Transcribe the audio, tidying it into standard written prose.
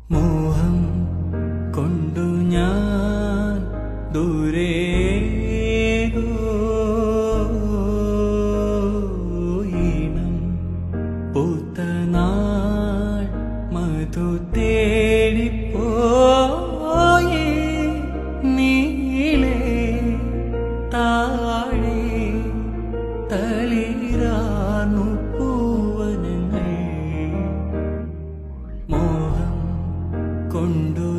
മോഹം കൊണ്ടു ഞാൻ ദൂരേകോ ഈണം പൂത്ത നാൾ മധു തേടിപ്പോയി നീളെ താഴെ തളിരാർന്നു പൂവനങ്ങൾ മോഹം കൊണ്ടു